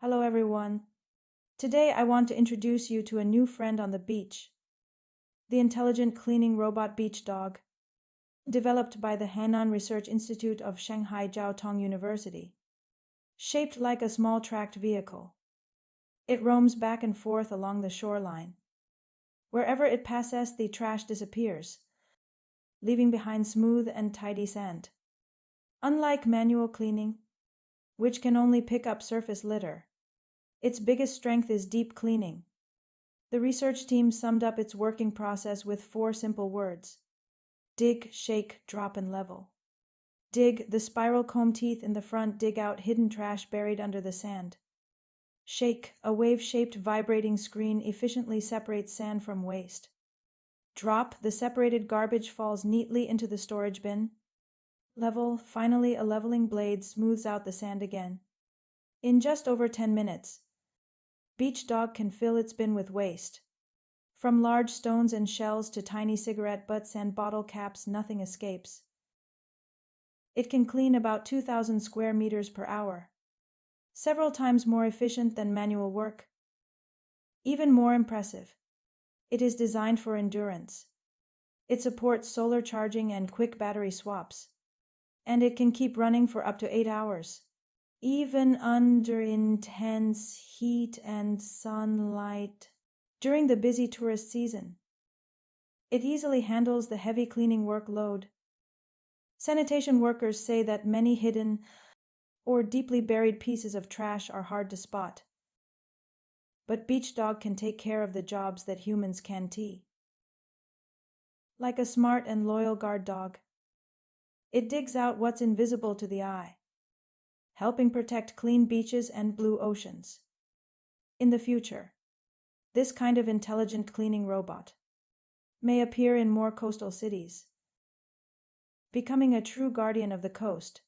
Hello everyone. Today I want to introduce you to a new friend on the beach, the intelligent cleaning robot beach dog, developed by the Hainan Research Institute of Shanghai Jiao Tong University. Shaped like a small tracked vehicle, it roams back and forth along the shoreline. Wherever it passes, the trash disappears, leaving behind smooth and tidy sand. Unlike manual cleaning, which can only pick up surface litter, its biggest strength is deep cleaning. The research team summed up its working process with 4 simple words: dig, shake, drop, and level. Dig, the spiral comb teeth in the front dig out hidden trash buried under the sand. Shake, a wave-shaped vibrating screen efficiently separates sand from waste. Drop, the separated garbage falls neatly into the storage bin. Level, finally a leveling blade smooths out the sand again. In just over 10 minutes, Beach Dog can fill its bin with waste. From large stones and shells to tiny cigarette butts and bottle caps, nothing escapes. It can clean about 2,000 square meters per hour, several times more efficient than manual work. Even more impressive, it is designed for endurance. It supports solar charging and quick battery swaps, and it can keep running for up to 8 hours, even under intense heat and sunlight. During the busy tourist season, it easily handles the heavy cleaning workload. Sanitation workers say that many hidden or deeply buried pieces of trash are hard to spot. But Beach Dog can take care of the jobs that humans can't. Like a smart and loyal guard dog, it digs out what's invisible to the eye, helping protect clean beaches and blue oceans. In the future, this kind of intelligent cleaning robot may appear in more coastal cities, becoming a true guardian of the coast.